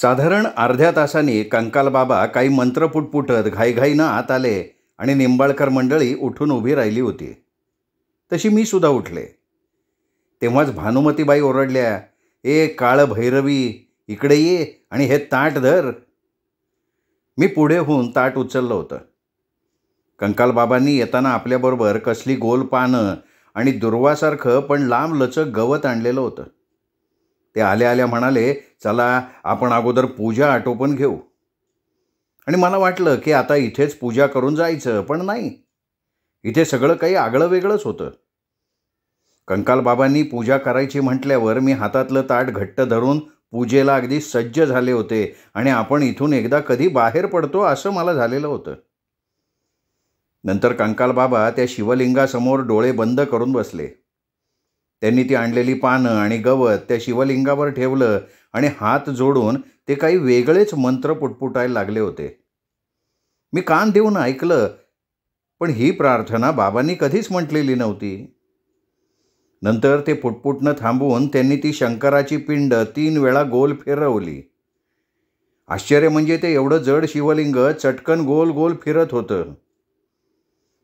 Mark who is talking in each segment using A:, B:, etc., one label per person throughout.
A: साधारण अर्ध्या तासांनी कंकाल बाबा काही मंत्र पुटपुटत घाईघाईनं आत आले आणि निंबाळकर मंडळी उठून उभी राहिली होती. तशी मी सुद्धा उठले. तेव्हाच भानुमतीबाई ओरडल्या, "ए काळ भैरवी, इकडे ये आणि हे ताट धर." मी पुढे होऊन ताट उचललं होतं. कंकाल बाबांनी येताना आपल्याबरोबर कसली गोल पानं आणि दुर्वासारखं पण लांब लचक गवत आणलेलं होतं. ते आल्या आल्या म्हणाले, "चला आपण अगोदर पूजा आटोपण घेऊ." आणि मला वाटलं की आता इथेच पूजा करून जायचं, पण नाही. इथे सगळं काही आगळं वेगळंच होतं. कंकाल बाबांनी पूजा करायची म्हटल्यावर मी हातातलं ताट घट्ट धरून पूजेला अगदी सज्ज झाले होते आणि आपण इथून एकदा कधी बाहेर पडतो असं मला झालेलं होतं. नंतर कंकाल बाबा त्या शिवलिंगासमोर डोळे बंद करून बसले. त्यांनी ती आणलेली पानं आणि गवत त्या शिवलिंगावर ठेवलं आणि हात जोडून ते काही वेगळेच मंत्र पुटपुटायला लागले होते. मी कान देऊन ऐकलं, पण ही प्रार्थना बाबांनी कधीच म्हटलेली नव्हती. नंतर ते पुटपुटणं थांबवून त्यांनी ती शंकराची पिंड 3 वेळा गोल फिरवली. आश्चर्य म्हणजे ते एवढं जड शिवलिंग चटकन गोल गोल फिरत होतं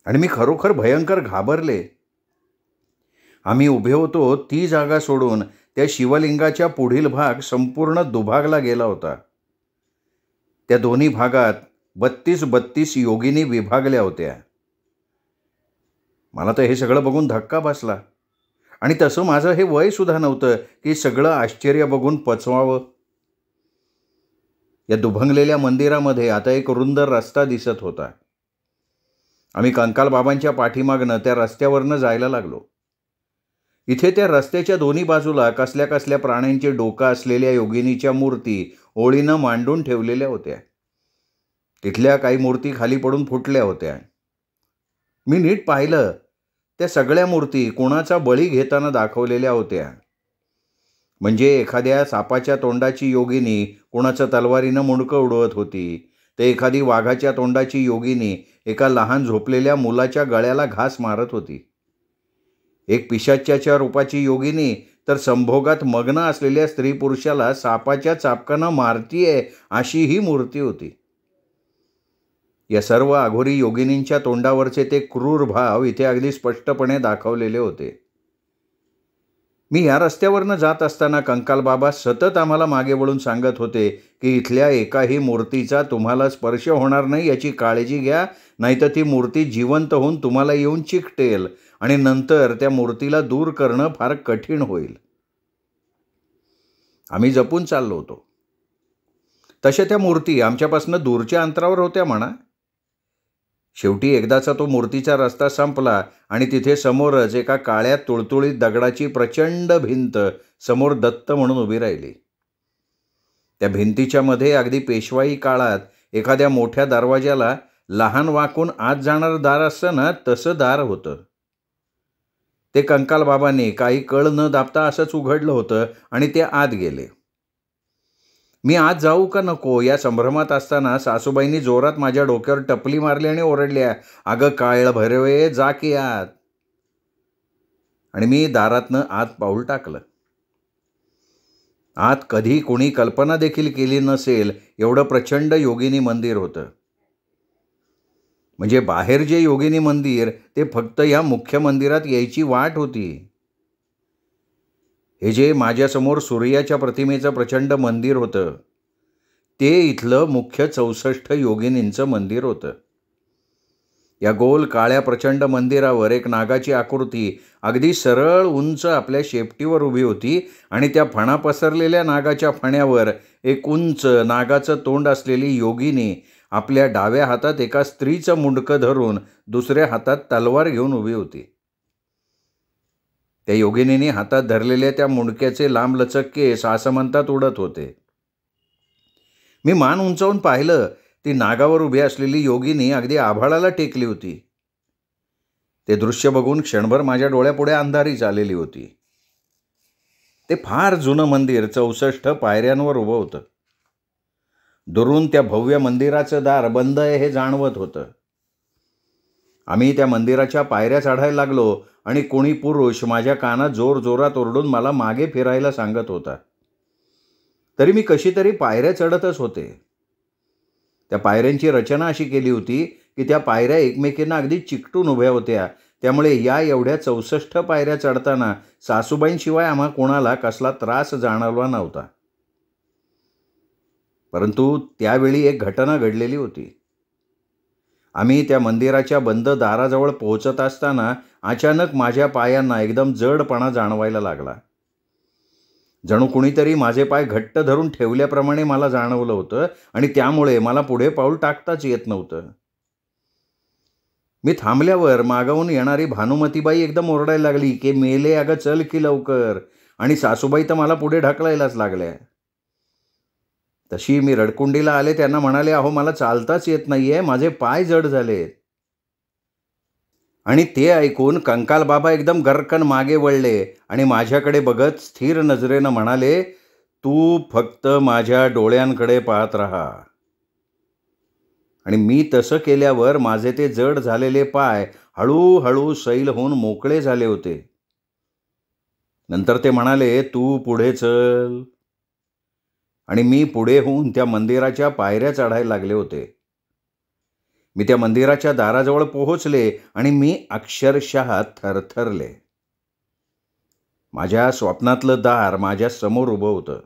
A: आणि मी खरोखर भयंकर घाबरले. आम्ही उभे होतो ती जागा सोडून त्या शिवलिंगाच्या पुढील भाग संपूर्ण दुभागला गेला होता. त्या दोन्ही भागात 32 योगिनी विभागल्या होत्या. मला तर हे सगळं बघून धक्का बसला आणि तसं माझं हे वय सुद्धा नव्हतं की सगळं आश्चर्य बघून पचवावं. या दुभंगलेल्या मंदिरामध्ये आता एक रुंद रस्ता दिसत होता. आम्ही कंकाल बाबांच्या पाठीमागनं त्या रस्त्यावरनं जायला लागलो. इथे त्या रस्त्याच्या दोन्ही बाजूला कसल्या कसल्या प्राण्यांचे डोकं असलेल्या योगिनीच्या मूर्ती ओळीनं मांडून ठेवलेल्या होत्या. तिथल्या काही मूर्ती खाली पडून फुटल्या होत्या. मी नीट पाहिलं, त्या सगळ्या मूर्ती कोणाचा बळी घेताना दाखवलेल्या होत्या. म्हणजे एखाद्या सापाच्या तोंडाची योगिनी कोणाचं तलवारीनं मुंडकं उडवत होती, तर एखादी वाघाच्या तोंडाची योगिनी एका लहान झोपलेल्या मुलाच्या गळ्याला घास मारत होती. एक पिशाच्याच्या रूपाची योगिनी तर संभोगात मग्न असलेल्या स्त्री पुरुषाला सापाच्या चापकानं मारतीये अशी ही मूर्ती होती. या सर्व अघोरी योगिनींच्या तोंडावरचे ते क्रूर भाव इथे अगदी स्पष्टपणे दाखवलेले होते. मी या रस्त्यावरनं जात असताना कंकाल बाबा सतत आम्हाला मागे वळून सांगत होते की इथल्या एकाही मूर्तीचा तुम्हाला स्पर्श होणार नाही याची काळजी घ्या, नाहीतर ती मूर्ती जिवंत होऊन तुम्हाला येऊन चिकटेल आणि नंतर त्या मूर्तीला दूर करणं फार कठीण होईल. आम्ही जपून चाललो होतो. तशा त्या मूर्ती आमच्यापासून दूरच्या अंतरावर होत्या म्हणा. शेवटी एकदाचा तो मूर्तीचा रस्ता संपला आणि तिथे समोरच एका काळ्या तुळतुळीत दगडाची प्रचंड भिंत समोर दत्त म्हणून उभी राहिली. त्या भिंतीच्या मध्ये अगदी पेशवाई काळात एखाद्या मोठ्या दरवाजाला लहान वाकून आत जाणारं दार असतं ना, तसं दार होतं. ते कंकाल बाबांनी काही कळ न दाबता असंच उघडलं होतं आणि ते आत गेले. मी आत जाऊ का नको या संभ्रमात असताना सासूबाईंनी जोरात माझ्या डोक्यावर टपली मारली आणि ओरडल्या, "अगं काळ भैरवे, जा की आत." आणि मी दारातनं आत पाऊल टाकलं. आत कधी कोणी कल्पना देखील केली नसेल एवढं प्रचंड योगिनी मंदिर होतं. म्हणजे बाहेर जे योगिनी मंदिर ते फक्त या मुख्य मंदिरात यायची वाट होती. हे जे माझ्यासमोर सूर्याच्या प्रतिमेचं प्रचंड मंदिर होतं, ते इथलं मुख्य 64 योगिनींचं मंदिर होतं. या गोल काळ्या प्रचंड मंदिरावर एक नागाची आकृती अगदी सरळ उंच आपल्या शेपटीवर उभी होती आणि त्या फणा पसरलेल्या नागाच्या फण्यावर एक उंच नागाचं तोंड असलेली योगिनी आपल्या डाव्या हातात एका स्त्रीचं मुंडकं धरून दुसऱ्या हातात तलवार घेऊन उभी होती. त्या योगिनीने हातात धरलेल्या त्या मुंडक्याचे लांबलचक केस आसमंतात उडत होते. मी मान उंचावून पाहिलं, ती नागावर उभी असलेली योगिनी अगदी आभाळाला टेकली होती. ते दृश्य बघून क्षणभर माझ्या डोळ्यापुढे अंधारी चाललेली होती. ते फार जुनं मंदिर 64 पायऱ्यांवर उभं होतं. दुरून त्या भव्य मंदिराचं दार बंद आहे हे जाणवत होतं. आम्ही त्या मंदिराच्या पायऱ्या चढायला लागलो आणि कोणी पुरुष माझ्या कानात जोर जोरात ओरडून मला मागे फिरायला सांगत होता. तरी मी कशी तरी पायऱ्या चढतच होते. त्या पायऱ्यांची रचना अशी केली होती की त्या पायऱ्या एकमेकींना अगदी चिकटून उभ्या होत्या. त्यामुळे या एवढ्या 64 पायऱ्या चढताना सासूबाईंशिवाय आम्हा कोणाला कसला त्रास जाणवला नव्हता. परंतु त्यावेळी एक घटना घडलेली होती. आम्ही त्या मंदिराच्या बंद दाराजवळ पोहोचत असताना अचानक माझ्या पायांना एकदम जडपणा जाणवायला लागला. जणू कुणीतरी माझे पाय घट्ट धरून ठेवल्याप्रमाणे मला जाणवलं होतं आणि त्यामुळे मला पुढे पाऊल टाकताच येत नव्हतं. मी थांबल्यावर मागाहून येणारी भानुमतीबाई एकदम ओरडायला लागली की मेले अगं, चल की लवकर. आणि सासूबाई तर मला पुढे ढकलायलाच लागल्या. तशी मी रडकुंडीला आले. त्यांना म्हणाले, अहो मला चालताच येत नाहीये, माझे पाय जड झालेत. आणि ते ऐकून कंकाल बाबा एकदम गर्रकन मागे वळले आणि माझ्याकडे बघत स्थिर नजरेनं म्हणाले, तू फक्त माझ्या डोळ्यांकडे पाहत राहा. आणि मी तसं केल्यावर माझे ते जड झालेले पाय हळूहळू सैल होऊन मोकळे झाले होते. नंतर ते म्हणाले, तू पुढे चल. आणि मी पुढे होऊन त्या मंदिराच्या पायऱ्या चढायला लागले होते. मी त्या मंदिराच्या दाराजवळ पोहोचले आणि मी अक्षरशः थरथरले. माझ्या स्वप्नातलं दार माझ्या समोर उभं होतं.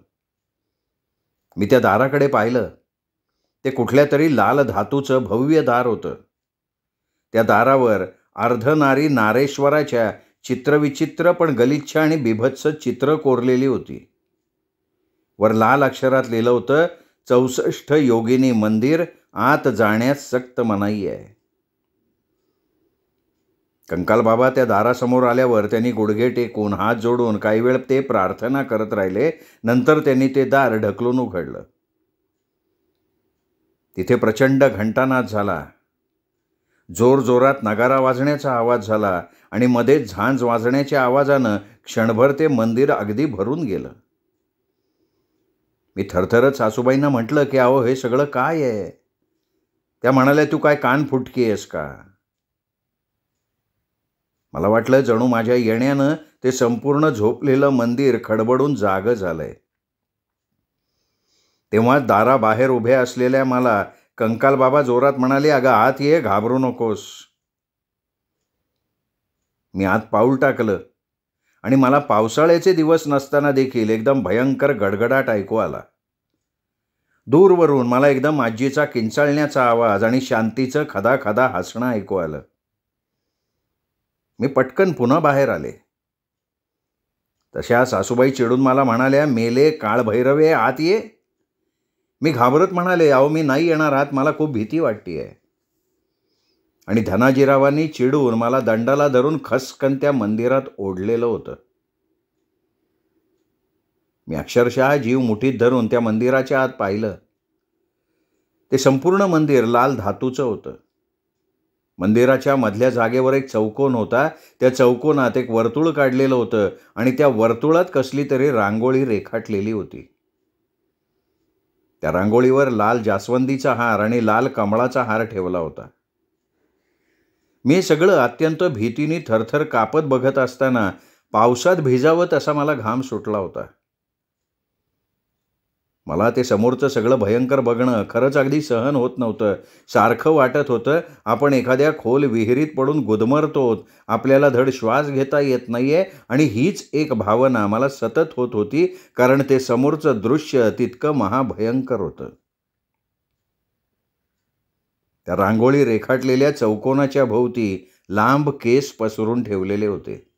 A: मी त्या दाराकडे पाहिलं. ते कुठल्या तरी लाल धातूचं भव्य दार होतं. त्या दारावर अर्धनारी नारेश्वराच्या चित्रविचित्र पण गलिच्छ आणि बिभत्स चित्र कोरलेली होती. वर लाल अक्षरात लिहिलं होतं, 64 योगिनी मंदिर, आत जाण्यास सक्त मनाई आहे. कंकाल बाबा त्या दारासमोर आल्यावर त्यांनी गुडघे टेकून हात जोडून काही वेळ ते प्रार्थना करत राहिले. नंतर त्यांनी ते दार ढकलून उघडलं. तिथे प्रचंड घंटानाद झाला. जोरजोरात नगारा वाजण्याचा आवाज झाला आणि मध्येच झांज वाजण्याच्या आवाजानं क्षणभर ते मंदिर अगदी भरून गेलं. मी थरथरत सासूबाईंना म्हटलं की अहो हे सगळं काय आहे? त्या म्हणाल्या, तू काय कान फुटकी आहेस का? मला वाटलं जणू माझ्या येण्यानं ते संपूर्ण झोपलेलं मंदिर खडबडून जागं झालंय. तेव्हा दाराबाहेर उभ्या असलेल्या मला कंकाल बाबा जोरात म्हणाले, अगं आत ये, घाबरू नकोस. मी आत पाऊल टाकलं आणि मला पावसाळ्याचे दिवस नसताना देखील एकदम भयंकर गडगडाट ऐकू आला. दूरवरून मला एकदम आजीचा किंचाळण्याचा आवाज आणि शांतीचं खदाखदा हसणं ऐकू आलं. मी पटकन पुन्हा बाहेर आले. तशा सासूबाई चिडून मला म्हणाल्या, मेले काळभैरवे, आत ये. मी घाबरत म्हणाले, अहो मी नाही येणार आत, मला खूप भीती वाटतेय. आणि धनाजीरावांनी चिडून मला दंडाला धरून खसकन त्या मंदिरात ओढलेलं होतं. मी अक्षरशः जीव मुठीत धरून त्या मंदिराच्या आत पाहिलं. ते संपूर्ण मंदिर लाल धातूचं होतं. मंदिराच्या मधल्या जागेवर एक चौकोन होता. त्या चौकोनात एक वर्तुळ काढलेलं होतं आणि त्या वर्तुळात कसली तरी रांगोळी रेखाटलेली होती. त्या रांगोळीवर लाल जास्वंदीचा हार आणि लाल कमळाचा हार ठेवला होता. मी हे सगळं अत्यंत भीतीने थरथर कापत बघत असताना पावसात भिजावं तसा मला घाम सुटला होता. मला ते समोरचं सगळं भयंकर बघणं खरंच अगदी सहन होत नव्हतं. सारखं वाटत होतं आपण एखाद्या खोल विहिरीत पडून गुदमरतोत, आपल्याला धड श्वास घेता येत नाहीये. आणि हीच एक भावना मला सतत होत होती, कारण ते समोरचं दृश्य तितकं महाभयंकर होतं. त्या रांगोळी रेखाटलेल्या चौकोनाच्या भोवती लांब केस पसरून ठेवलेले होते.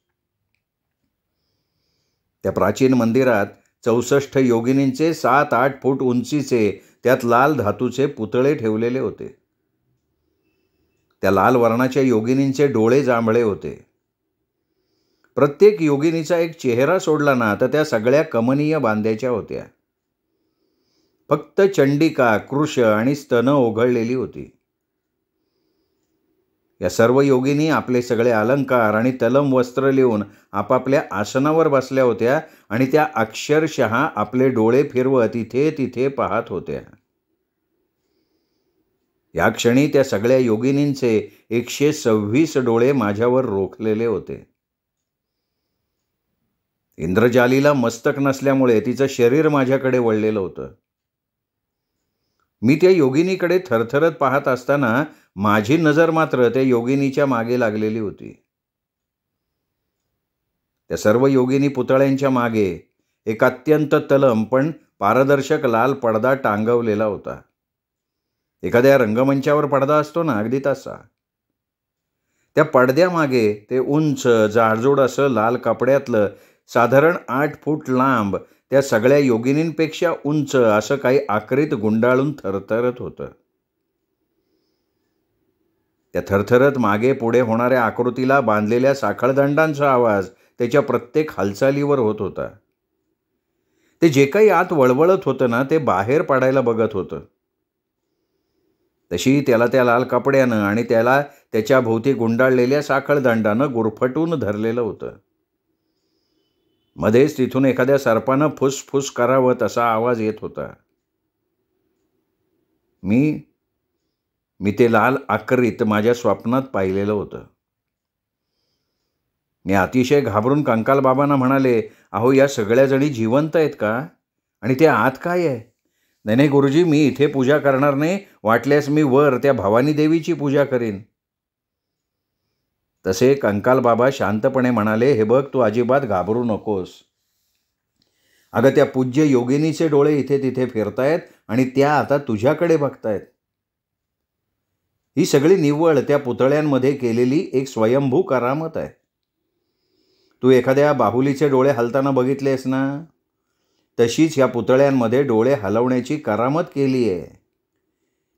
A: त्या प्राचीन मंदिरात 64 योगिनींचे 7-8 फूट उंचीचे त्यात लाल धातूचे पुतळे ठेवलेले होते. त्या लाल वर्णाच्या योगिनींचे डोळे जांभळे होते. प्रत्येक योगिनीचा एक चेहरा सोडला ना तर त्या सगळ्या कमनीय बांध्याच्या होत्या. फक्त चंडिका, कृश आणि स्तन ओघळलेली होती. या सर्व योगिनी आपले सगळे अलंकार आणि तलम वस्त्र लिहून आपापल्या आसनावर बसल्या होत्या आणि त्या अक्षरशः आपले डोळे फिरवत इथे तिथे पाहत होत्या. या क्षणी त्या सगळ्या योगिनींचे 126 डोळे माझ्यावर रोखलेले होते. इंद्रजालीला मस्तक नसल्यामुळे तिचं शरीर माझ्याकडे वळलेलं होतं. मी त्या योगिनीकडे थरथरत पाहत असताना माझी नजर मात्र त्या योगिनीच्या मागे लागलेली होती. त्या सर्व योगिनी पुतळ्यांच्या मागे एक अत्यंत तलम पण पारदर्शक लाल पडदा टांगवलेला होता. एखाद्या रंगमंचावर पडदा असतो ना, अगदी तसा. त्या पडद्यामागे ते उंच जाडजूड असं लाल कपड्यातलं साधारण 8 फूट लांब त्या सगळ्या योगिनींपेक्षा उंच असं काही आकृत गुंडाळून थरथरत होतं. त्या थरथरत मागे पुढे होणाऱ्या आकृतीला बांधलेल्या साखळदंडांचा आवाज त्याच्या प्रत्येक हालचालीवर होत होता. ते जे काही आत वळवळत होतं ना, ते बाहेर पडायला बघत होतं. तशी त्याला त्या लाल कपड्यानं आणि त्याला त्याच्या भोवती गुंडाळलेल्या साखळदंडानं गुरफटून धरलेलं होतं. मध्येच तिथून एखाद्या सर्पानं फुसफुस करावं तसा आवाज येत होता. मी ते लाल आकृत माझ्या स्वप्नात पाहिलेलं होतं. मी अतिशय घाबरून कंकाल बाबांना म्हणाले, अहो, या सगळ्या जणी जिवंत आहेत का? आणि ते आत काय आहे? नाही नाही गुरुजी, मी इथे पूजा करणार नाही. वाटल्यास मी वर त्या भवानी देवीची पूजा करीन. तसे कंकाल बाबा शांतपणे म्हणाले, हे बघ, तू अजिबात घाबरू नकोस. अगं, त्या पूज्य योगिनीचे डोळे इथे तिथे फिरतायत आणि त्या आता तुझ्याकडे बघतायत. ही सगळी निव्वळ त्या पुतळ्यांमध्ये केलेली एक स्वयंभू करामत आहे. तू एखाद्या बाहुलीचे डोळे हलताना बघितलेस ना, तशीच या पुतळ्यांमध्ये डोळे हलवण्याची करामत केली आहे.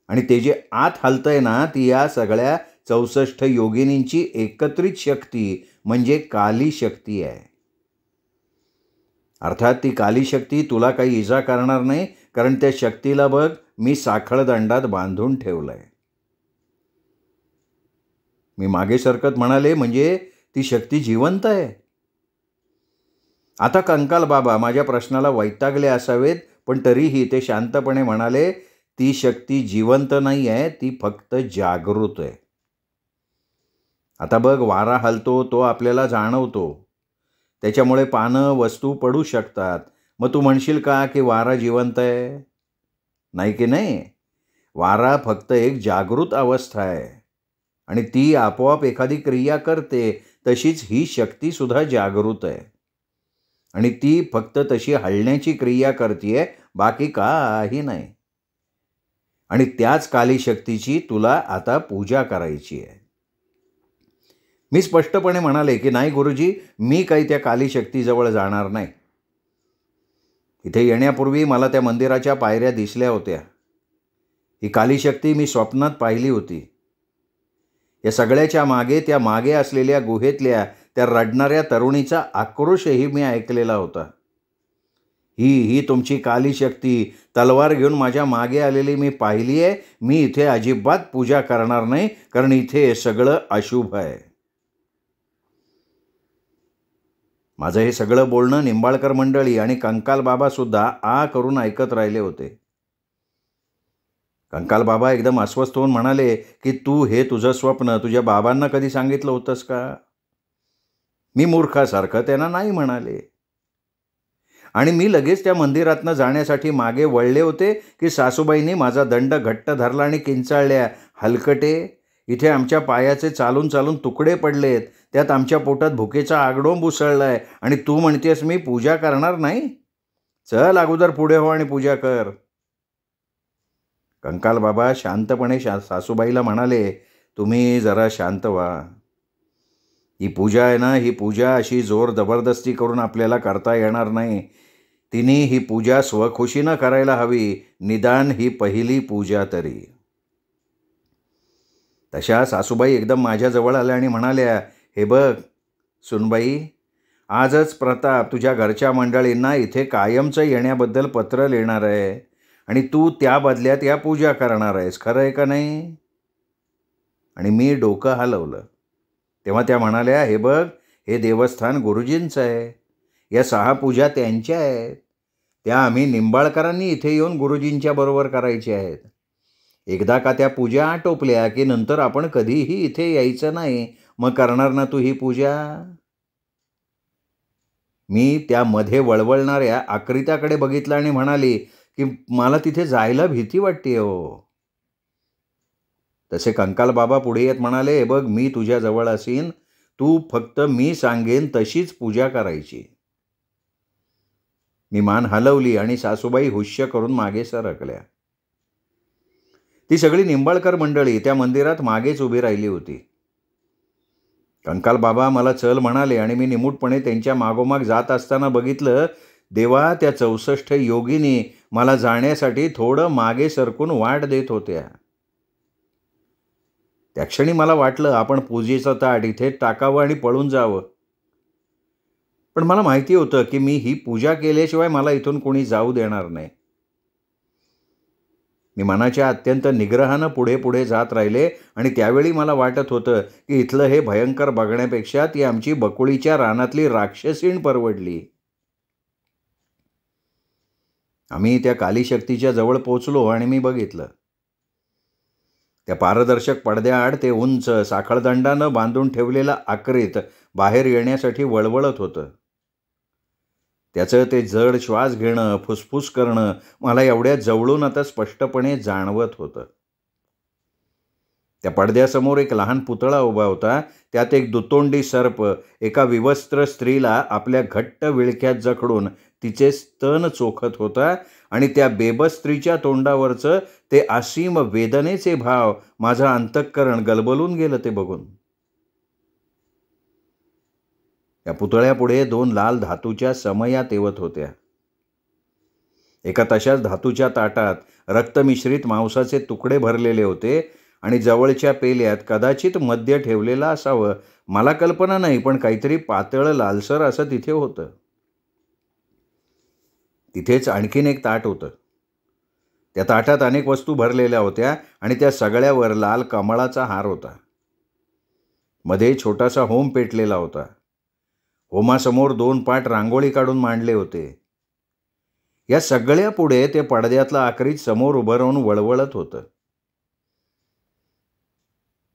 A: आणि ते जे आत हलतंय ना, ती या सगळ्या 64 योगिनींची एकत्रित शक्ती म्हणजे काली शक्ती आहे. अर्थात ती काली शक्ती तुला काही इजा करणार नाही, कारण त्या शक्तीला बघ, मी साखळदंडात बांधून ठेवलंय. मी मागे सरकत म्हणाले, म्हणजे ती शक्ती जिवंत आहे? आता कंकाल बाबा माझ्या प्रश्नाला वैतागले असावेत, पण तरीही ते शांतपणे म्हणाले, ती शक्ती जिवंत नाही आहे, ती फक्त जागृत आहे. आता बघ, वारा हलतो तो आपल्याला जाणवतो. त्याच्यामुळे पानं, वस्तू पडू शकतात. मग तू म्हणशील का की वारा जिवंत आहे? नाही की नाही. वारा फक्त एक जागृत अवस्था आहे आणि ती आपोआप एखादी क्रिया करते. तशीच ही शक्तीसुद्धा जागृत आहे आणि ती फक्त तशी हलण्याची क्रिया करते, बाकी काही नाही. आणि त्याच काली शक्तीची तुला आता पूजा करायची आहे. मी स्पष्टपणे म्हणाले की नाही गुरुजी, मी काही त्या काली शक्तीजवळ जाणार नाही. इथे येण्यापूर्वी मला त्या मंदिराच्या पायऱ्या दिसल्या होत्या. ही काली शक्ती मी स्वप्नात पाहिली होती. या सगळ्याच्या मागे, त्या मागे असलेल्या गुहेतल्या त्या रडणाऱ्या तरुणीचा आक्रोशही मी ऐकलेला होता. ही तुमची काली शक्ती तलवार घेऊन माझ्या मागे आलेली मी पाहिली आहे. मी इथे अजिबात पूजा करणार नाही, कारण इथे सगळं अशुभ आहे. माझं हे सगळं बोलणं निंबाळकर मंडळी आणि कंकाल बाबासुद्धा आ करून ऐकत राहिले होते. कंकाल बाबा एकदम अस्वस्थ होऊन म्हणाले की तू हे तुझं स्वप्न तुझ्या बाबांना कधी सांगितलं होतंस का? मी मूर्खासारखं त्यांना नाही म्हणाले. आणि मी लगेच त्या मंदिरातनं जाण्यासाठी मागे वळले होते की सासूबाईंनी माझा दंड घट्ट धरला आणि किंचाळल्या, हलकटे, इथे आमच्या पायाचे चालून चालून तुकडे पडलेत, त्यात आमच्या पोटात भुकेचा आगडोंब उसळलाय आणि तू म्हणतेस मी पूजा करणार नाही? चल अगोदर पुढे हो आणि पूजा कर. कंकाल बाबा शांतपणे सासूबाईला म्हणाले, तुम्ही जरा शांत व्हा. ही पूजा आहे ना, ही पूजा अशी जोर जबरदस्ती करून आपल्याला करता येणार नाही. तिने ही पूजा स्वखुशीनं करायला हवी, निदान ही पहिली पूजा तरी. तशा सासूबाई एकदम माझ्याजवळ आल्या आणि म्हणाल्या, हे बघ सुनबाई, आजच प्रताप तुझ्या घरच्या मंडळींना इथे कायमचं येण्याबद्दल पत्र लिहिणार आहे आणि तू त्या बदल्यात या पूजा करणार आहेस, खरं आहे का नाही? आणि मी डोकं हलवलं. तेव्हा त्या म्हणाल्या, हे बघ, हे देवस्थान गुरुजींचं आहे. या 6 पूजा त्यांच्या आहेत. त्या आम्ही निंबाळकरांनी इथे येऊन गुरुजींच्या बरोबर करायच्या आहेत. एकदा का त्या पूजा आटोपल्या की नंतर आपण कधीही इथे यायचं नाही. मग करणार ना तू ही पूजा? मी त्या मध्ये वळवळणाऱ्या आकृत्याकडे बघितलं आणि म्हणाली की मला तिथे जायला भीती वाटते हो. तसे कंकाल बाबा पुढे येत म्हणाले, "हे बघ, मी तुझ्याजवळ असीन, तू फक्त मी सांगेन तशीच पूजा करायची." मी मान हलवली आणि सासूबाई हुश्य करून मागे सरकल्या. ती सगळी निंबाळकर मंडळी त्या मंदिरात मागेच उभी राहिली होती. कंकाल बाबा मला चल म्हणाले आणि मी निमूटपणे त्यांच्या मागोमाग जात असताना बघितलं, देवा, त्या 64 योगिनी मला जाण्यासाठी थोडं मागे सरकून वाट देत होत्या. त्या क्षणी मला वाटलं आपण पूजेचं ताट इथे टाकावं आणि पळून जावं. पण मला माहिती होतं की मी ही पूजा केल्याशिवाय मला इथून कोणी जाऊ देणार नाही. मी मनाच्या अत्यंत निग्रहानं पुढे पुढे जात राहिले आणि त्यावेळी मला वाटत होतं की इथलं हे भयंकर बघण्यापेक्षा ती आमची बकुळीच्या रानातली राक्षसीण परवडली. आम्ही त्या कालीशक्तीच्या जवळ पोचलो आणि मी बघितलं. त्या पारदर्शक पडद्याआड ते उंच साखळदंडानं बांधून ठेवलेलं आकृत बाहेर येण्यासाठी वळवळत होतं. त्याचं ते जड श्वास घेणं, फुसफुस करणं मला एवढ्या जवळून आता स्पष्टपणे जाणवत होतं. त्या पडद्यासमोर एक लहान पुतळा उभा होता. त्यात एक दुतोंडी सर्प एका विवस्त्र स्त्रीला आपल्या घट्ट विळख्यात जखडून तिचे स्तन चोखत होता आणि त्या बेबस स्त्रीच्या तोंडावरचं ते असीम वेदनेचे भाव माझं अंतःकरण गलबलून गेलं ते बघून. या पुतळ्यापुढे 2 लाल धातूच्या समया तेवत होत्या. एका तशाच धातूच्या ताटात रक्तमिश्रित मांसाचे तुकडे भरलेले होते आणि जवळच्या पेल्यात कदाचित मद्य ठेवलेलं असावं, मला कल्पना नाही, पण काहीतरी पातळ लालसर असं तिथे होतं. तिथेच आणखीन एक ताट होतं. त्या ताटात अनेक वस्तू भरलेल्या होत्या आणि त्या सगळ्यावर लाल कमळाचा हार होता. मध्ये छोटासा होम पेटलेला होता. होमासमोर 2 पाट रांगोळी काढून मांडले होते. या सगळ्या पुढे ते पडद्यातलं आकृत समोर उभं राहून वळवळत होतं.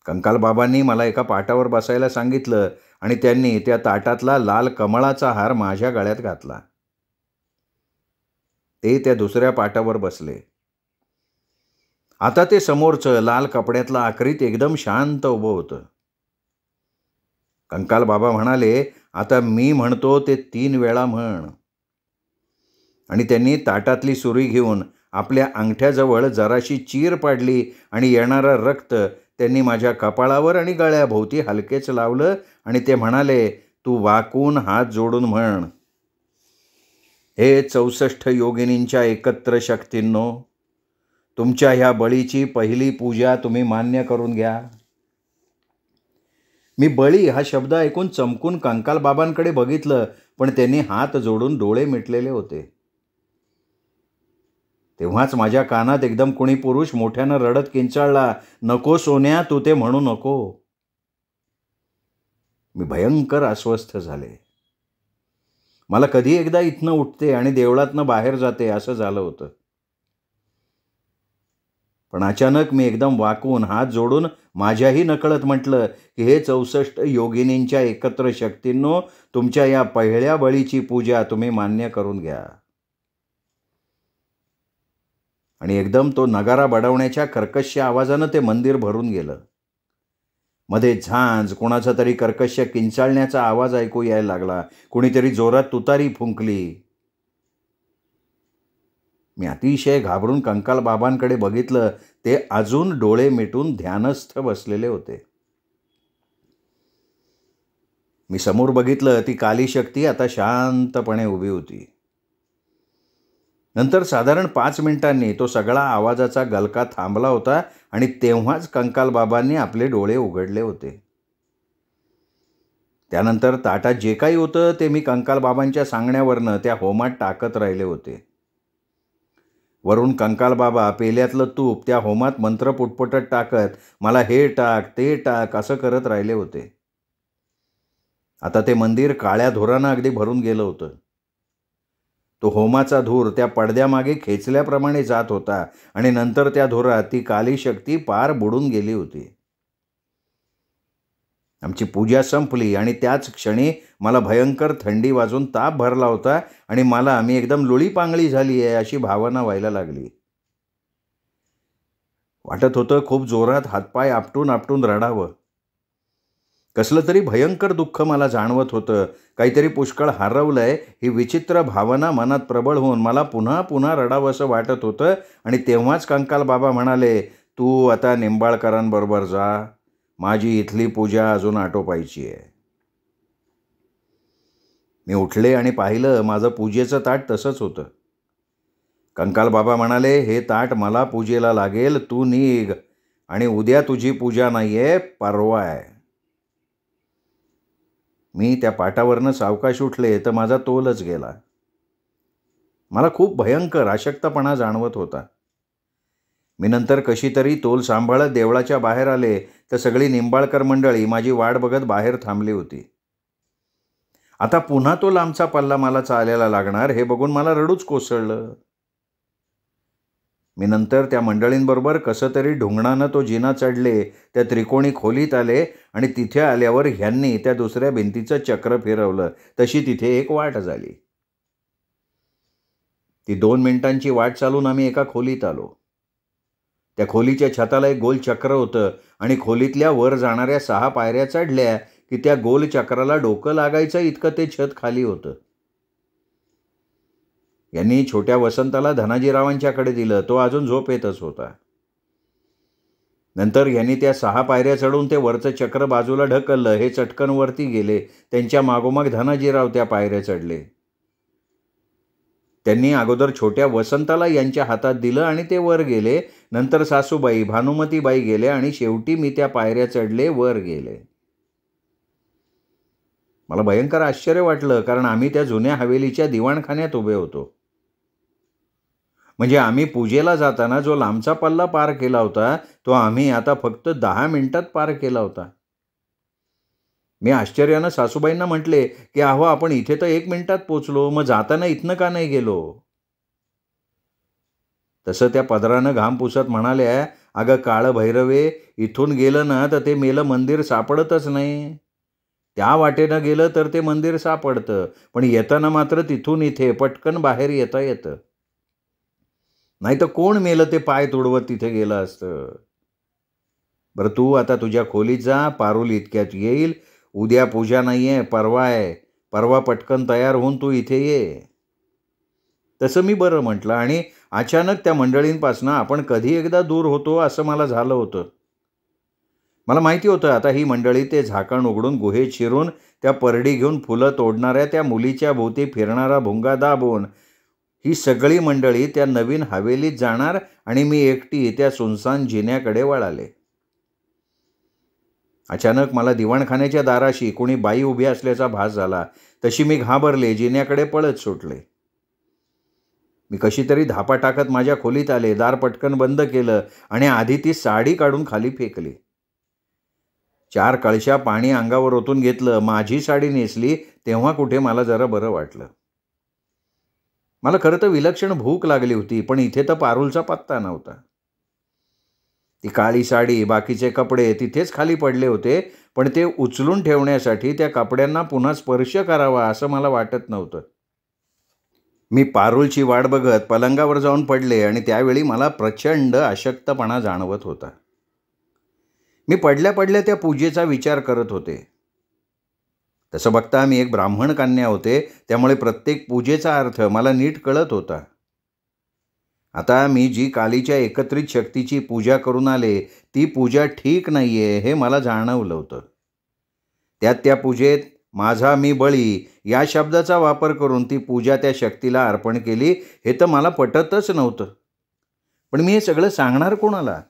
A: कंकाल बाबांनी मला एका पाटावर बसायला सांगितलं आणि त्यांनी त्या ताटातला लाल कमळाचा हार माझ्या गळ्यात घातला. ते त्या दुसऱ्या पाटावर बसले. आता ते समोरचं लाल कपड्यातलं आकृत एकदम शांत उभं होतं. कंकाल बाबा म्हणाले, "आता मी म्हणतो ते 3 वेळा म्हण." आणि त्यांनी ताटातली सुरी घेऊन आपल्या अंगठ्याजवळ जराशी चीर पाडली आणि येणारं रक्त त्यांनी माझ्या कपाळावर आणि गळ्याभोवती हलकेच लावलं आणि ते म्हणाले, "तू वाकून हात जोडून म्हण, हे 64 योगिनींच्या एकत्र शक्तींनो, तुमच्या ह्या बळीची पहिली पूजा तुम्ही मान्य करून घ्या." मी बळी हा शब्द ऐकून चमकून कंकाल बाबांकडे बघितलं, पण त्यांनी हात जोडून डोळे मिटलेले होते. तेव्हाच माझ्या कानात एकदम कोणी पुरुष मोठ्यानं रडत किंचाळला, "नको सोन्या, तू ते म्हणू नको." मी भयंकर अस्वस्थ झाले. मला कधी एकदा इथनं उठते आणि देवळातनं बाहेर जाते असं झालं होतं. पण अचानक मी एकदम वाकून हात जोडून माझ्याही नकळत म्हटलं की हे 64 योगिनींच्या एकत्र शक्तींनो, तुमच्या या पहिल्या बळीची पूजा तुम्ही मान्य करून घ्या. आणि एकदम तो नगारा बडवण्याच्या कर्कश आवाजानं ते मंदिर भरून गेलं. मध्ये झांज, कोणाचा तरी कर्कश किंचाळण्याचा आवाज ऐकू यायला लागला. कुणीतरी जोरात तुतारी फुंकली. मी अतिशय घाबरून कंकाल बाबांकडे बघितलं. ते अजून डोळे मिटून ध्यानस्थ बसलेले होते. मी समोर बघितलं, ती काली शक्ती आता शांतपणे उभी होती. नंतर साधारण 5 मिनिटांनी तो सगळा आवाजाचा गलका थांबला होता आणि तेव्हाच कंकाल बाबांनी आपले डोळे उघडले होते. त्यानंतर ताटात जे काही होतं ते मी कंकाल बाबांच्या सांगण्यावरनं त्या होमात टाकत राहिले होते. वरून कंकाल बाबा पेल्यातलं तूप त्या होमात मंत्र पुटपुटत टाकत मला हे टाक ते टाक असं करत राहिले होते. आता ते मंदिर काळ्या धुरानं अगदी भरून गेलं होतं. तो होमाचा धूर त्या पडद्यामागे खेचल्याप्रमाणे जात होता आणि नंतर त्या धुरात ती काली शक्ती पार बुडून गेली होती. आमची पूजा संपली आणि त्याच क्षणी मला भयंकर थंडी वाजून ताप भरला होता आणि मला मी एकदम लुळीपांगळी झाली आहे अशी भावना व्हायला लागली. वाटत होतं खूप जोरात हातपाय आपटून आपटून रडावं. कसलं तरी भयंकर दुःख मला जाणवत होतं. काहीतरी पुष्कळ हरवलंय ही विचित्र भावना मनात प्रबळ होऊन मला पुन्हा पुन्हा रडावंसं वाटत होतं. आणि तेव्हाच कंकाल बाबा म्हणाले, तू आता निंबाळकरांबरोबर जा, माझी इथली पूजा अजून आटोपायची आहे. मी उठले आणि पाहिलं माझं पूजेचं ताट तसंच होतं. कंकाल बाबा म्हणाले, हे ताट मला पूजेला लागेल, तू निघ आणि उद्या तुझी पूजा नाहीये, परवा आहे. मी त्या पाटावरनं सावकाश उठले तर माझा तोलच गेला. मला खूप भयंकर अशक्तपणा जाणवत होता. मी नंतर कशी तरी तोल सांभाळत देवळाच्या बाहेर आले तर सगळी निंबाळकर मंडळी माझी वाट बघत बाहेर थांबली होती. आता पुन्हा तो लांबचा पल्ला मला चालायला लागणार हे बघून मला रडूच कोसळलं. मी नंतर त्या मंडळींबरोबर कसं तरी ढुंगणानं तो जिना चढले, त्या त्रिकोणी खोलीत आले आणि तिथे आल्यावर ह्यांनी त्या दुसऱ्या भिंतीचं चक्र फिरवलं. तशी तिथे एक वाट झाली. ती 2 मिनिटांची वाट चालून आम्ही एका खोलीत आलो. त्या खोलीच्या छताला एक गोल चक्र होतं आणि खोलीतल्या वर जाणाऱ्या 6 पायऱ्या चढल्या की त्या गोल चक्राला डोकं लागायचं इतकं ते छत खाली होतं. यांनी छोट्या वसंताला धनाजीरावांच्याकडे दिलं. तो अजून झोपेतच होता. नंतर यांनी त्या 6 पायऱ्या चढून ते वरचं चक्र बाजूला ढकललं. हे चटकन वरती गेले. त्यांच्या मागोमाग धनाजीराव त्या पायऱ्या चढले. त्यांनी अगोदर छोट्या वसंताला यांच्या हातात दिलं आणि ते वर गेले. नंतर सासूबाई, भानुमतीबाई गेले आणि शेवटी मी त्या पायऱ्या चढले, वर गेले. मला भयंकर आश्चर्य वाटलं, कारण आम्ही त्या जुन्या हवेलीच्या दिवाणखान्यात उभे होतो. म्हणजे आम्ही पूजेला जाताना जो लांबचा पल्ला पार केला होता तो आम्ही आता फक्त 10 मिनिटात पार केला होता. मी आश्चर्यानं सासूबाईंना म्हटले की अहो, आपण इथे तर 1 मिनिटात पोचलो, मग जाताना इथनं का नाही गेलो? तसं त्या पदरानं घाम पुसत म्हणाल्या, अगं काळ भैरवे, इथून गेलं ना तर ते मेलं मंदिर सापडतच नाही. त्या वाटेनं गेलं तर ते मंदिर सापडतं, पण येताना मात्र तिथून इथे पटकन बाहेर येता येतं. नाही तर कोण मेलं ते पाय तुडवत तिथे गेलं असतं. बरं, तू आता तुझ्या खोलीत जा, पारुल इतक्यात येईल. उद्या पूजा नाही आहे, परवा आहे. परवा पटकन तयार होऊन तू इथे ये. तसं मी बरं म्हटलं आणि अचानक त्या मंडळींपासून आपण कधी एकदा दूर होतो असं मला झालं होतं. मला माहिती होतं आता ही मंडळी ते झाकण उघडून गुहेत शिरून त्या परडी घेऊन फुलं तोडणाऱ्या त्या मुलीच्या भोवती फिरणारा भुंगा दाबून ही सगळी मंडळी त्या नवीन हवेलीत जाणार आणि मी एकटी त्या सुनसान जिन्याकडे वळाले. अचानक मला दिवाणखान्याच्या दाराशी कोणी बाई उभी असल्याचा भास झाला. तशी मी घाबरले, जिन्याकडे पळत सुटले. मी कशी तरी धापा टाकत माझ्या खोलीत आले. दार पटकन बंद केलं आणि आधी ती साडी काढून खाली फेकली. 4 कळशा पाणी अंगावर ओतून घेतलं. माझी साडी नेसली तेव्हा कुठे मला जरा बरं वाटलं. मला खरं तर विलक्षण भूक लागली होती, पण इथे तर पारुलचा पत्ता नव्हता. ती काळी साडी, बाकीचे कपडे तिथेच खाली पडले होते, पण ते उचलून ठेवण्यासाठी त्या कपड्यांना पुन्हा स्पर्श करावा असं मला वाटत नव्हतं. मी पारुलची वाट बघत पलंगावर जाऊन पडले आणि त्यावेळी मला प्रचंड अशक्तपणा जाणवत होता. मी पडल्या पडल्या त्या पूजेचा विचार करत होते. तसं बघता मी एक ब्राह्मण कन्या होते, त्यामुळे प्रत्येक पूजेचा अर्थ मला नीट कळत होता. आता मी जी कालीच्या एकत्रित शक्तीची पूजा करून आले ती पूजा ठीक नाहीये हे मला जाणवलं होतं. त्या पूजेत माझा मी बळी या शब्दाचा वापर करून ती पूजा त्या शक्तीला अर्पण केली हे तर मला पटतच नव्हतं. पण मी हे सगळं सांगणार कोणाला?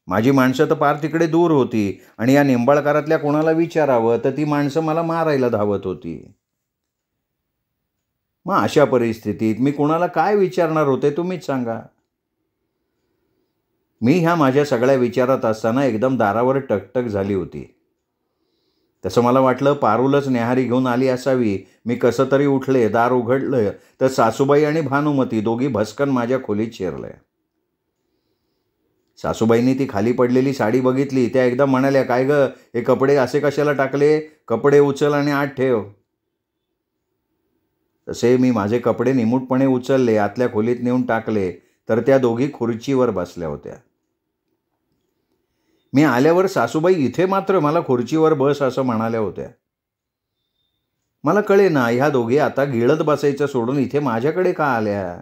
A: माझी माणसं तर पार तिकडे दूर होती आणि या निंबाळकरातल्या कोणाला विचारावं तर ती माणसं मला मारायला धावत होती. मग अशा परिस्थितीत मी कोणाला काय विचारणार होते तुम्हीच सांगा. मी ह्या माझ्या सगळ्या विचारात असताना एकदम दारावर टकटक झाली होती. तसं मला वाटलं पारुलच न्याहारी घेऊन आली असावी. मी कसं तरी उठले, दार उघडलं तर सासूबाई आणि भानुमती दोघी भस्कन माझ्या खोलीत शिरल्या. सासूबाईंनी ती खाली पडलेली साडी बघितली. त्या एकदम म्हणाल्या, "काय गं, हे कपडे असे कशाला टाकले? कपडे उचल आणि आत ठेव." तसे मी माझे कपडे निमूटपणे उचलले, आतल्या खोलीत नेऊन टाकले, तर त्या दोघी खुर्चीवर बसल्या होत्या. मी आल्यावर सासूबाई इथे मात्र मला खुर्चीवर बस असं म्हणाल्या होत्या. मला कळेना, ह्या दोघी आता गिळत बसायचं सोडून इथे माझ्याकडे का आल्या?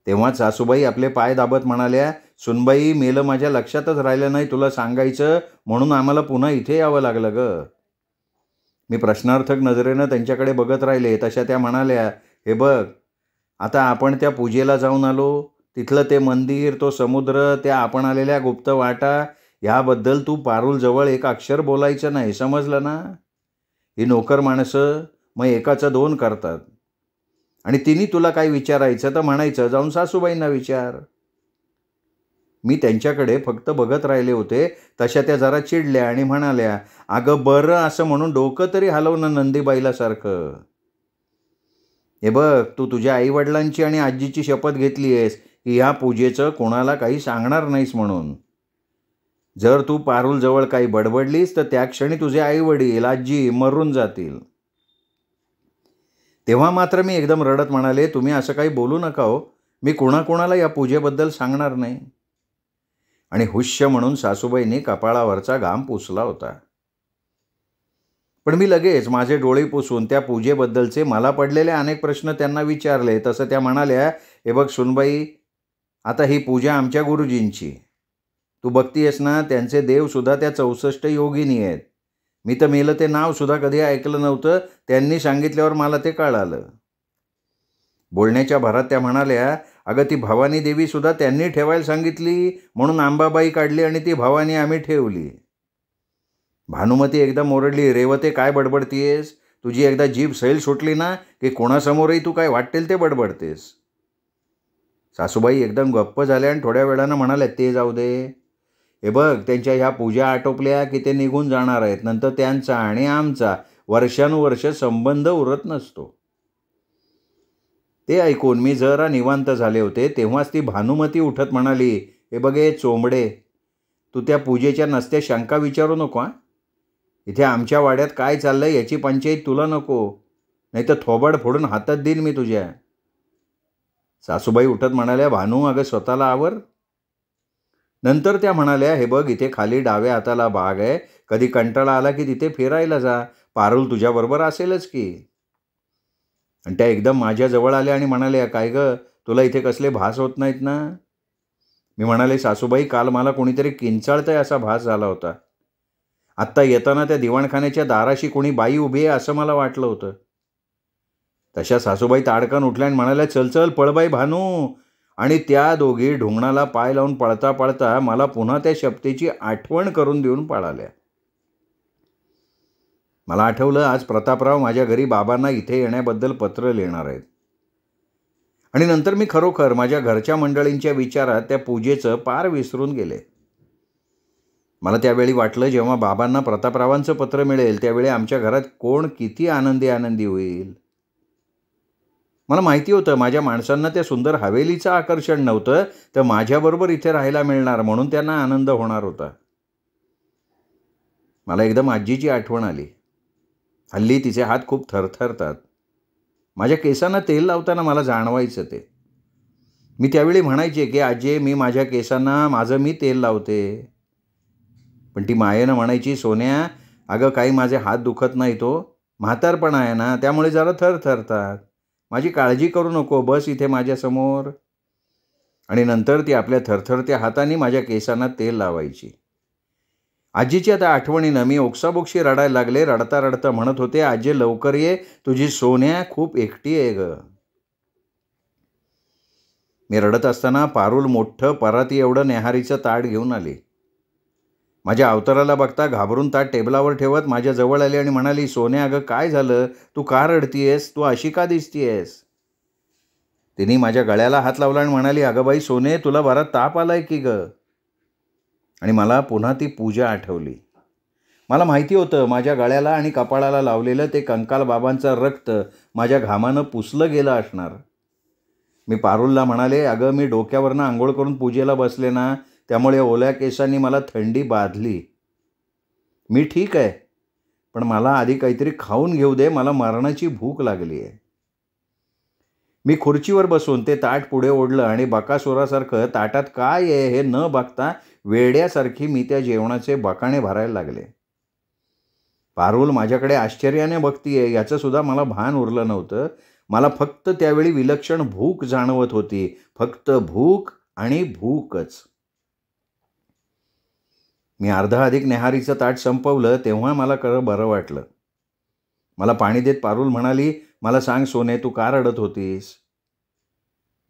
A: तेव्हा सासूबाई आपले पाय दाबत म्हणाल्या, "सुनबाई, मेलं माझ्या लक्षातच राहिलं नाही तुला सांगायचं, म्हणून आम्हाला पुन्हा इथे यावं लागलं गं." मी प्रश्नार्थक नजरेनं त्यांच्याकडे बघत राहिले. तशा त्या म्हणाल्या, "हे बघ, आता आपण त्या पूजेला जाऊन आलो, तिथलं ते मंदिर, तो समुद्र, त्या आपण आलेल्या गुप्त वाटा, ह्याबद्दल तू पारुलजवळ एक अक्षर बोलायचं नाही, समजलं ना? ही नोकर माणसं मग एकाचं दोन करतात. आणि तिने तुला काय विचारायचं तर म्हणायचं, जाऊन सासूबाईंना विचार." मी त्यांच्याकडे फक्त बघत राहिले होते. तशा त्या जरा चिडल्या आणि म्हणाल्या, "अगं बरं, असं म्हणून डोकं तरी हलव ना नंदीबाईला सारखं. हे बघ, तू तुझ्या आईवडिलांची आणि आजीची शपथ घेतली आहेस की ह्या पूजेचं कोणाला काही सांगणार नाहीस म्हणून. जर तू पारुलजवळ काही बडबडलीस तर त्या क्षणी तुझे आईवडील, आजी मरून जातील." तेव्हा मात्र मी एकदम रडत म्हणाले, "तुम्ही असं काही बोलू नका हो. मी कोणाकोणाला या पूजेबद्दल सांगणार नाही." आणि हुश्य म्हणून सासूबाईंनी कपाळावरचा घाम पुसला होता. पण मी लगेच माझे डोळे पुसून त्या पूजेबद्दलचे मला पडलेले अनेक प्रश्न त्यांना विचारले. तसं त्या म्हणाल्या, "हे बघ सुनबाई, आता ही पूजा आमच्या गुरुजींची. तू बघतीयस ना, त्यांचे देवसुद्धा त्या 64 योगिनी आहेत. मी तर मेलं ते नावसुद्धा कधी ऐकलं नव्हतं. त्यांनी सांगितल्यावर मला ते कळालं." बोलण्याच्या भरात त्या म्हणाल्या, "अगं, ती भवानी देवीसुद्धा त्यांनी ठेवायला सांगितली, म्हणून अंबाबाई काढली आणि ती भवानी आम्ही ठेवली." भानुमती एकदम ओरडली, "रेवते, काय बडबडतीयेस? तुझी एकदा जीभ सैल सुटली ना, की कोणासमोरही तू काय वाटेल ते बडबडतेस." सासूबाई एकदम गप्प झाल्या आणि थोड्या वेळानं म्हणाल्या, "ते जाऊ दे. हे बघ, त्यांच्या ह्या पूजा आटोपल्या की ते निघून जाणार आहेत. नंतर त्यांचा आणि आमचा वर्षानुवर्ष संबंध उरत नसतो." ते ऐकून मी जरा निवांत झाले होते. तेव्हाच ती भानुमती उठत म्हणाली, "हे बघे चोंबडे, तू त्या पूजेच्या नसत्या शंका विचारू नको हां. इथे आमच्या वाड्यात काय चाललंय याची पंचायत तुला नको, नाही तर थोबाड फोडून हातात देईन मी तुझ्या." सासूबाई उठत म्हणाल्या, "भानू, अगं स्वतःला आवर." नंतर त्या म्हणाल्या, "हे बघ, इथे खाली डाव्या हाताला बाग आहे. कधी कंटाळा आला की तिथे फिरायला जा. पारुल तुझ्याबरोबर असेलच की." आणि त्या एकदम माझ्याजवळ आल्या आणि म्हणाल्या, "काय गं, तुला इथे कसले भास होत नाहीत ना?" मी म्हणाले, "सासूबाई, काल मला कोणीतरी किंचाळतंय असा भास झाला होता. आत्ता येताना त्या दिवाणखान्याच्या दाराशी कोणी बाई उभी आहे असं मला वाटलं होतं." तशा सासूबाई ताडकन उठल्या आणि म्हणाल्या, "चल चल, पळ बाई भानू." आणि त्या दोघी ढुंगणाला पाय लावून पळता पळता मला पुन्हा त्या शपथेची आठवण करून देऊन पळाल्या. मला आठवलं, आज प्रतापराव माझ्या घरी बाबांना इथे येण्याबद्दल पत्र लिहिणार आहेत. आणि नंतर मी खरोखर माझ्या घरच्या मंडळींच्या विचारात त्या पूजेचं पार विसरून गेले. मला त्यावेळी वाटलं, जेव्हा बाबांना प्रतापरावांचं पत्र मिळेल त्यावेळी आमच्या घरात कोण किती आनंदी होईल. मला माहिती होतं, माझ्या माणसांना त्या सुंदर हवेलीचं आकर्षण नव्हतं, तर माझ्याबरोबर इथे राहायला मिळणार म्हणून त्यांना आनंद होणार होता. मला एकदम आजीची आठवण आली. हल्ली तिचे हात खूप थरथरतात. माझ्या केसांना तेल लावताना मला जाणवायचं ते. मी त्यावेळी म्हणायचे की, "आजी, मी माझ्या केसांना माझं मी तेल लावते." पण ती मायेनं म्हणायची, "सोन्या, अगं काही माझे हात दुखत नाहीत हो. म्हातारपण आहे ना, त्यामुळे जरा थरथरतात. माझी काळजी करू नको, बस इथे माझ्यासमोर." आणि नंतर ती आपल्या थरथरत्या हाताने माझ्या केसांना तेल लावायची. आजीच्या त्या आठवणीनं मी ओक्साबोक्शी रडायला लागले. रडता रडता म्हणत होते, "आजी, लवकर ये, तुझी सोन्या खूप एकटी आहे गं." मी रडत असताना पारुल मोठं पराती एवढं न्याहारीचं ताट घेऊन आली. माझ्या अवताराला बघता घाबरून ताट टेबलावर ठेवत माझ्या जवळ आली आणि म्हणाली, "सोन्या, अगं काय झालं? तू का रडतीयेस? तू अशी का दिसतीयेस?" तिने माझ्या गळ्याला हात लावला आणि म्हणाली, "अगं बाई सोने, तुला बरा ताप आलाय की गं?" आणि मला पुन्हा ती पूजा आठवली. मला माहिती होतं, माझ्या गळ्याला आणि कपाळाला लावलेलं ते कंकाल बाबांचं रक्त माझ्या घामानं पुसलं गेलं असणार. मी पारुलला म्हणाले, अगं मी डोक्यावरनं आंघोळ करून पूजेला बसले ना, त्यामुळे ओल्या केसांनी मला थंडी बाधली. मी ठीक आहे, पण मला आधी काहीतरी खाऊन घेऊ दे, मला मरणाची भूक लागली आहे. मी खुर्चीवर बसून ते ताट पुढे ओढलं आणि बकासुरासारखं ताटात काय आहे हे न बघता वेड्यासारखी मी त्या जेवणाचे बकाणे भरायला लागले. पारुल माझ्याकडे आश्चर्याने बघतीये याचं सुद्धा मला भान उरलं नव्हतं. मला फक्त त्यावेळी विलक्षण भूक जाणवत होती. फक्त भूक आणि भूकच. मी अर्धा अधिक न्याहारीचं ताट संपवलं तेव्हा मला बरं वाटलं. मला पाणी देत पारुल म्हणाली, मला सांग सोने, तू का रडत होतीस?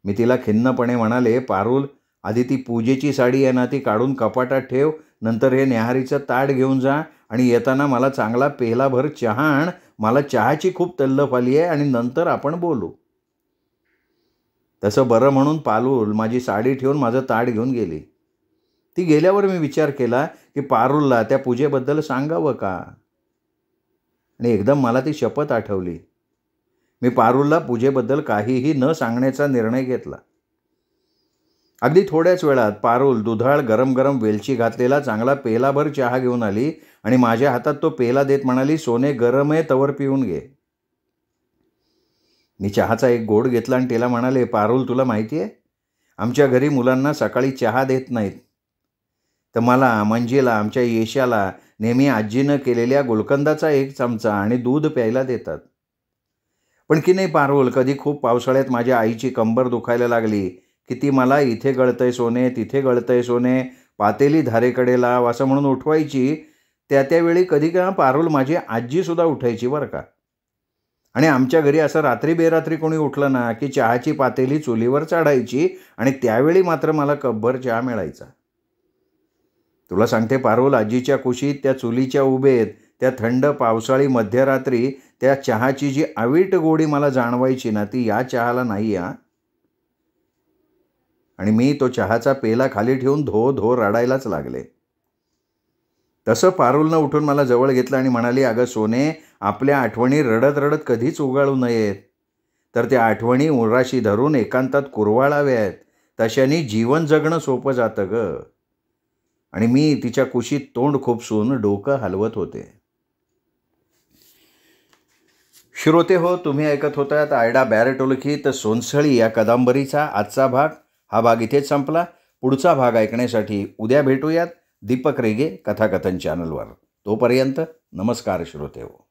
A: मी तिला खिन्नपणे म्हणाले, पारुल, आधी ती पूजेची साडी आहे ना ती काढून कपाटात ठेव, नंतर हे न्याहारीचं ताट घेऊन जा आणि येताना मला चांगला पेलाभर चहा आण. मला चहाची खूप तल्लफ आली आहे आणि नंतर आपण बोलू. तसं बरं म्हणून पारुल माझी साडी ठेवून माझं ताट घेऊन गेली. ती गेल्यावर मी विचार केला की पारुलला त्या पूजेबद्दल सांगावं का, आणि एकदम मला ती शपथ आठवली. मी पारुलला पूजेबद्दल काहीही न सांगण्याचा निर्णय घेतला. अगदी थोड्याच वेळात पारुल दुधाळ गरम गरम वेलची घातलेला चांगला पेलाभर चहा घेऊन आली आणि माझ्या हातात तो पेला देत म्हणाली, सोने, गरम आहे, तवर पिऊन घे. मी चहाचा एक घोट घेतला आणि तिला म्हणाले, पारुल, तुला माहिती आहे, आमच्या घरी मुलांना सकाळी चहा देत नाहीत, तर मला, मंजीला, आमच्या येशाला नेहमी आजीनं केलेल्या गुलकंदाचा एक चमचा आणि दूध प्यायला देतात. पण की नाही पारुल, कधी खूप पावसाळ्यात माझ्या आईची कंबर दुखायला लागली की ती मला इथे गळतंय सोने, तिथे गळतंय सोने, पातेली धारेकडे लाव असं म्हणून उठवायची. त्यावेळी कधी का पारुल माझी आजीसुद्धा उठायची बरं का. आणि आमच्या घरी असं रात्री बेरात्री कोणी उठलं ना की चहाची पातेली चुलीवर चढायची आणि त्यावेळी मात्र मला कपभर चहा मिळायचा. तुला सांगते पारुल, आजीच्या कुशीत त्या चुलीच्या उभेत त्या थंड पावसाळी मध्यरात्री त्या चहाची जी अवीट गोडी मला जाणवायची ना, ती या चहाला नाही हा. आणि मी तो चहाचा पेला खाली ठेवून धो धो रडायलाच लागले. तसं पारुलनं उठून मला जवळ घेतलं आणि म्हणाली, अगं सोने, आपल्या आठवणी रडत रडत कधीच उगाळू नयेत, तर त्या आठवणी उराशी धरून एकांतात कुरवाळाव्यात. तशाने जीवन जगणं सोपं जातं ग. आणि मी तिच्या कुशीत तोंड खुपसून डोकं हलवत होते. श्रोते हो, तुम्ही ऐकत होतात आयडा बॅरेटो लिखित सोनसळी या कादंबरीचा आजचा भाग. हा भाग इथेच संपला. पुढचा भाग ऐकण्यासाठी उद्या भेटूयात दीपक रेगे कथाकथन चॅनलवर. तोपर्यंत नमस्कार श्रोते हो.